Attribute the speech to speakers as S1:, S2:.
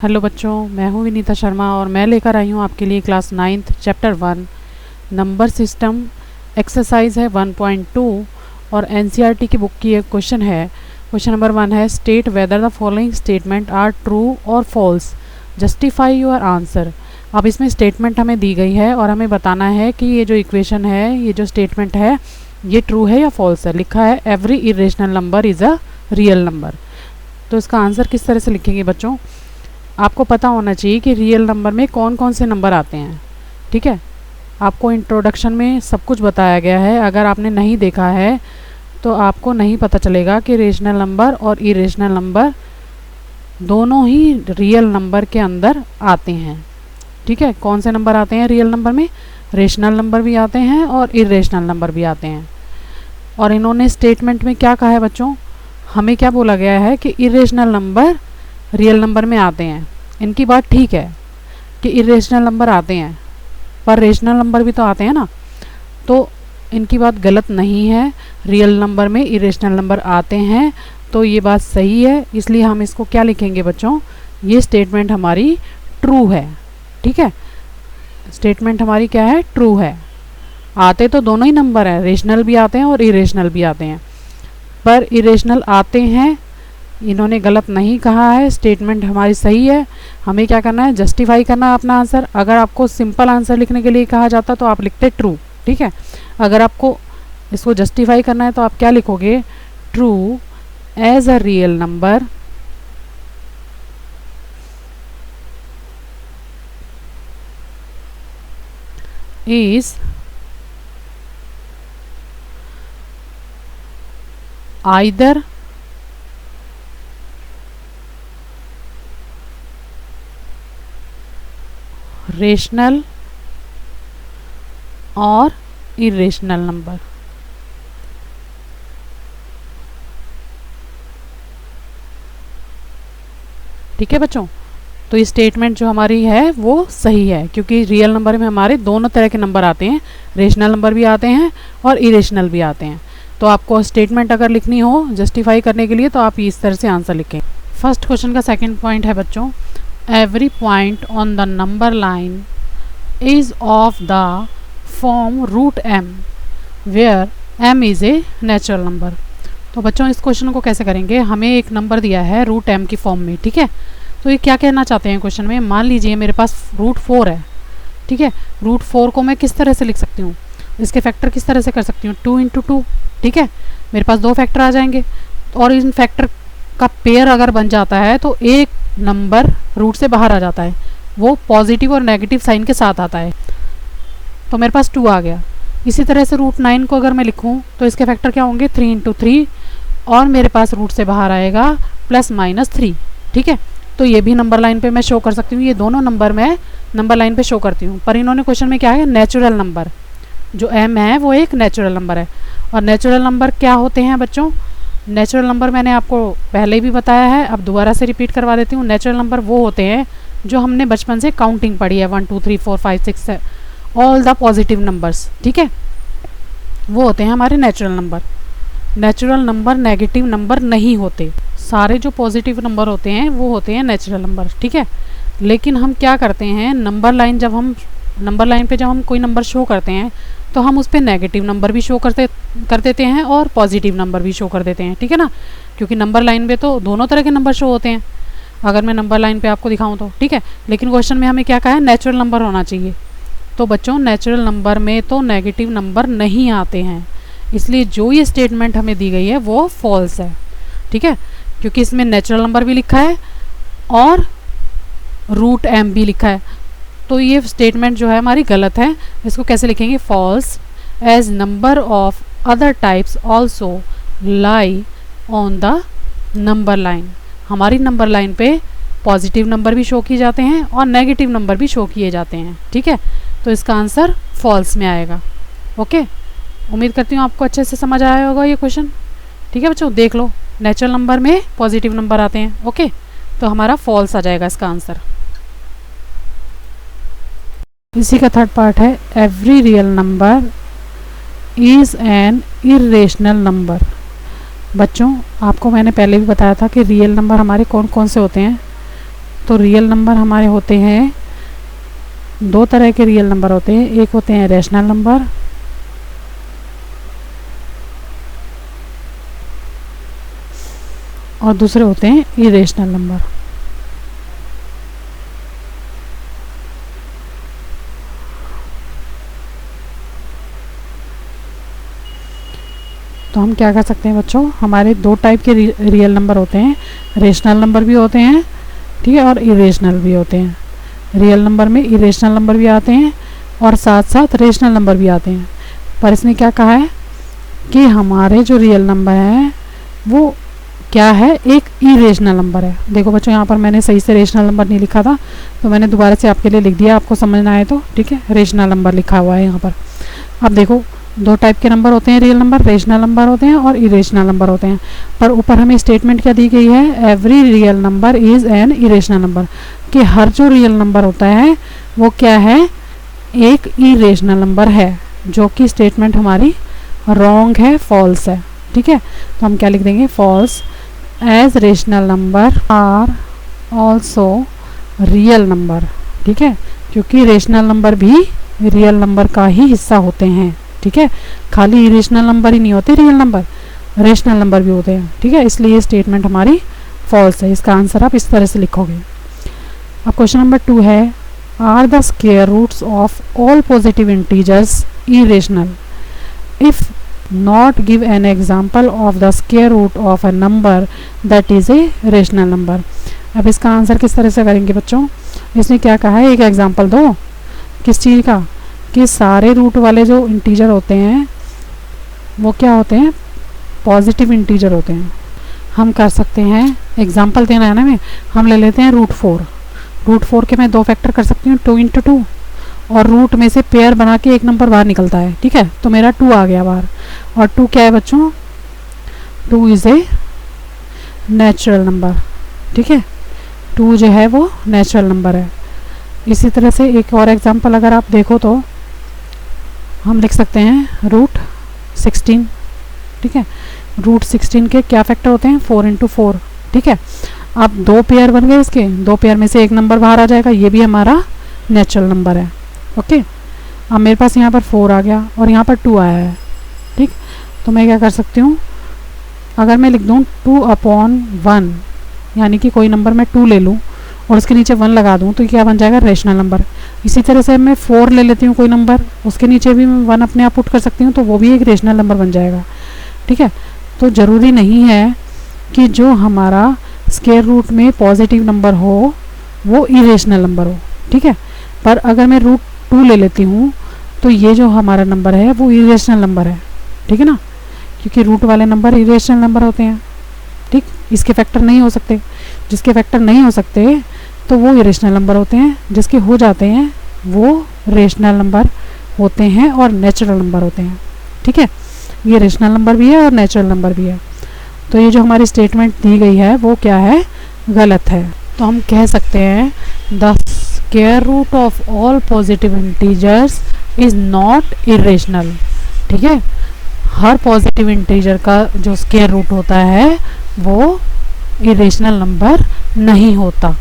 S1: Hello बच्चों, मैं हूं विनीता शर्मा और मैं लेकर आई हूं आपके लिए class 9th chapter 1 number system exercise है 1.2 और एनसीईआरटी की बुक की एक क्वेश्चन है। क्वेश्चन नंबर 1 है state whether the following statement are true और फॉल्स, जस्टिफाई योर आंसर। अब इसमें स्टेटमेंट हमें दी गई है और हमें बताना है कि ये जो इक्वेशन है, ये जो स्टेटमेंट है, ये ट्रू है या फॉल्स है। लिखा है every irrational number is a real number. तो इसका आंसर किस तरह से लिखेंगे बच्चों? आपको पता होना चाहिए कि रियल नंबर में कौन कौन से नंबर आते हैं। ठीक है, आपको इंट्रोडक्शन में सब कुछ बताया गया है। अगर आपने नहीं देखा है तो आपको नहीं पता चलेगा कि रेशनल नंबर और इरेशनल नंबर दोनों ही रियल नंबर के अंदर आते हैं। ठीक है, कौन से नंबर आते हैं रियल नंबर में? रेशनल नंबर भी आते हैं और इरेशनल नंबर भी आते हैं। और इन्होंने स्टेटमेंट में क्या कहा है बच्चों? हमें क्या बोला गया है कि इरेशनल नंबर रियल नंबर में आते हैं। इनकी बात ठीक है कि इरेशनल नंबर आते हैं, पर रेशनल नंबर भी तो आते हैं ना। तो इनकी बात गलत नहीं है, रियल नंबर में इरेशनल नंबर आते हैं, तो ये बात सही है। इसलिए हम इसको क्या लिखेंगे बच्चों? ये स्टेटमेंट हमारी ट्रू है। ठीक है, स्टेटमेंट हमारी क्या है? ट्रू है। आते तो दोनों ही नंबर हैं, रेशनल भी आते हैं और इरेशनल भी आते हैं, पर इरेशनल आते हैं इन्होंने गलत नहीं कहा है। स्टेटमेंट हमारी सही है। हमें क्या करना है? जस्टिफाई करना है अपना आंसर। अगर आपको सिंपल आंसर लिखने के लिए कहा जाता तो आप लिखते ट्रू। ठीक है, अगर आपको इसको जस्टिफाई करना है तो आप क्या लिखोगे? True as a real number is either rational और इरेशनल नंबर। ठीक है बच्चों, तो ये स्टेटमेंट जो हमारी है वो सही है, क्योंकि रियल नंबर में हमारे दोनों तरह के नंबर आते हैं, रेशनल नंबर भी आते हैं और इरेशनल भी आते हैं। तो आपको स्टेटमेंट अगर लिखनी हो जस्टिफाई करने के लिए तो आप इस तरह से आंसर लिखें। फर्स्ट क्वेश्चन का सेकंड पॉइंट है बच्चों, every point on the number line is of the form root m where m is a natural number। तो बच्चों इस क्वेश्चन को कैसे करेंगे? हमें एक नंबर दिया है रूट m की फॉर्म में। ठीक है, तो ये क्या कहना चाहते हैं क्वेश्चन में? मान लीजिए मेरे पास रूट 4 है। ठीक है, रूट 4 को मैं किस तरह से लिख सकती हूँ? इसके फैक्टर किस तरह से कर सकती हूँ? 2 × 2। ठीक है, मेरे पास दो फैक्टर आ जाएंगे और इन फैक्टर का पेयर अगर बन जाता है तो एक नंबर रूट से बाहर आ जाता है, वो पॉजिटिव और नेगेटिव साइन के साथ आता है। तो मेरे पास 2 आ गया। इसी तरह से रूट 9 को अगर मैं लिखूं तो इसके फैक्टर क्या होंगे? 3 × 3 और मेरे पास रूट से बाहर आएगा +-3। ठीक है, तो ये भी नंबर लाइन पे मैं शो कर सकती हूँ। ये दोनों नंबर मैं नंबर लाइन पे शो करती हूँ। पर इन्होंने क्वेश्चन में क्या है? नेचुरल नंबर, जो m है वो एक नेचुरल नंबर है। और नेचुरल नंबर क्या होते हैं बच्चों? नेचुरल नंबर मैंने आपको पहले भी बताया है, अब दोबारा से रिपीट करवा देती हूँ। नेचुरल नंबर वो होते हैं जो हमने बचपन से काउंटिंग पढ़ी है, 1 2 3 4 5 6 7 ऑल द पॉजिटिव नंबर्स। ठीक है, वो होते हैं हमारे natural number. Natural number negative number नहीं होते, सारे जो पॉजिटिव नंबर होते हैं वो होते हैं नेचुरल नंबर। ठीक है, लेकिन हम क्या करते हैं, नंबर लाइन पे जब हम कोई नंबर शो करते हैं तो हम उस पर नेगेटिव नंबर भी शो कर देते हैं और पॉजिटिव नंबर भी शो कर देते हैं। ठीक है ना, क्योंकि नंबर लाइन पे तो दोनों तरह के नंबर शो होते हैं, अगर मैं नंबर लाइन पे आपको दिखाऊं तो। ठीक है, लेकिन क्वेश्चन में हमें क्या कहा है? नेचुरल नंबर होना चाहिए। तो बच्चों नेचुरल नंबर में तो नेगेटिव नंबर नहीं आते हैं, इसलिए जो ये स्टेटमेंट हमें दी गई है वो फॉल्स है। ठीक है, क्योंकि इसमें नेचुरल नंबर भी लिखा है और रूट m भी लिखा है, तो ये स्टेटमेंट जो है हमारी गलत है। इसको कैसे लिखेंगे? False as number of other types also lie on the number line. हमारी नंबर लाइन पे पॉजिटिव नंबर भी शो किए जाते हैं और नेगेटिव नंबर भी शो किए जाते हैं। ठीक है, तो इसका आंसर फॉल्स में आएगा। ओके, उम्मीद करती हूँ आपको अच्छे से समझ आया होगा ये क्वेश्चन। ठीक है बच्चों, देख लो, नेचुरल नंबर में पॉजिटिव नंबर आते हैं। ओके, तो हमारा फॉल्स आ जाएगा इसका आंसर। इसी का थर्ड पार्ट है every real number is an irrational number. बच्चों आपको मैंने पहले भी बताया था कि रियल नंबर हमारे कौन कौन से होते हैं। तो रियल नंबर हमारे होते हैं, दो तरह के रियल नंबर होते हैं, एक होते हैं रैशनल नंबर और दूसरे होते हैं इरेशनल नंबर। तो हम क्या कर सकते हैं बच्चों, हमारे दो टाइप के रियल नंबर होते हैं, रेशनल नंबर भी होते हैं, ठीक है, और इरेशनल भी होते हैं। रियल नंबर में इरेशनल नंबर भी आते हैं और साथ साथ रेशनल नंबर भी आते हैं। पर इसने क्या कहा है कि हमारे जो रियल नंबर हैं वो क्या है, एक इरेशनल नंबर है। देखो बच्चों, यहाँ पर मैंने सही से रेशनल नंबर नहीं लिखा था, तो मैंने दोबारा से आपके लिए लिख दिया, आपको समझना है तो, ठीक है। रेशनल नंबर लिखा हुआ है यहाँ पर। अब देखो, दो टाइप के नंबर होते हैं रियल नंबर, रेशनल नंबर होते हैं और इरेशनल नंबर होते हैं। पर ऊपर हमें स्टेटमेंट क्या दी गई है, every real number is an irrational number, कि हर जो रियल नंबर होता है वो क्या है, एक इरेशनल नंबर है, जो कि स्टेटमेंट हमारी रॉन्ग है, फॉल्स है, ठीक है। तो हम क्या लिख देंगे, false, as rational number are also real number, ठीक है, क्योंकि रेशनल नंबर भी रियल नंबर का ही हिस्सा होते हैं, ठीक है। खाली इरेशनल नंबर ही नहीं होते रियल नंबर, रेशनल नंबर भी होते हैं, ठीक है। इसलिए ये स्टेटमेंट हमारी फॉल्स है। इसका आंसर आप इस तरह से लिखोगे। अब क्वेश्चन नंबर 2 है, are the square roots of all positive integers irrational? If not give an example of the square root of a number that is a rational number। अब इसका आंसर किस तरह से करेंगे बच्चों, इसने क्या कहा है, एक एग्जांपल दो, किस चीज़ का, कि सारे रूट वाले जो इंटीजर होते हैं वो क्या होते हैं, पॉजिटिव इंटीजर होते हैं। हम कर सकते हैं, एग्जांपल देना है ना, में हम ले लेते हैं रूट 4। रूट 4 के मैं दो फैक्टर कर सकती हूँ, 2 × 2, और रूट में से पेयर बना के एक नंबर बाहर निकलता है, ठीक है। तो मेरा 2 आ गया बाहर, और 2 क्या है बच्चों, 2 इज़ ए नेचुरल नंबर, ठीक है। 2 जो है वो नेचुरल नंबर है। इसी तरह से एक और एग्जांपल अगर आप देखो तो हम लिख सकते हैं रूट 16, ठीक है। रूट 16 के क्या फैक्टर होते हैं, 4 × 4, ठीक है। अब दो पेयर बन गए इसके, दो पेयर में से एक नंबर बाहर आ जाएगा, ये भी हमारा नेचुरल नंबर है, ओके। अब मेरे पास यहाँ पर 4 आ गया और यहाँ पर 2 आया है, ठीक। तो मैं क्या कर सकती हूँ, अगर मैं लिख दूँ 2/1, यानी कि कोई नंबर मैं 2 ले लूँ और उसके नीचे 1 लगा दूँ, तो क्या बन जाएगा, रेशनल नंबर। इसी तरह से मैं 4 ले लेती हूँ कोई नंबर, उसके नीचे भी मैं 1 अपने आप पुट कर सकती हूँ, तो वो भी एक रेशनल नंबर बन जाएगा, ठीक है। तो ज़रूरी नहीं है कि जो हमारा स्क्वायर रूट में पॉजिटिव नंबर हो वो इरेशनल नंबर हो, ठीक है। पर अगर मैं रूट 2 ले लेती हूँ तो ये जो हमारा नंबर है वो इरेशनल नंबर है, ठीक है ना, क्योंकि रूट वाले नंबर इरेशनल नंबर होते हैं, ठीक। इसके फैक्टर नहीं हो सकते, जिसके फैक्टर नहीं हो सकते तो वो इरेशनल नंबर होते हैं, जिसके हो जाते हैं वो रेशनल नंबर होते हैं और नेचुरल नंबर होते हैं, ठीक है। ये रेशनल नंबर भी है और नेचुरल नंबर भी है। तो ये जो हमारी स्टेटमेंट दी गई है वो क्या है, गलत है। तो हम कह सकते हैं the square root of all positive integers is not irrational, ठीक है। हर पॉजिटिव इंटीजर का जो स्क्वायर रूट होता है वो इरेशनल नंबर नहीं होता।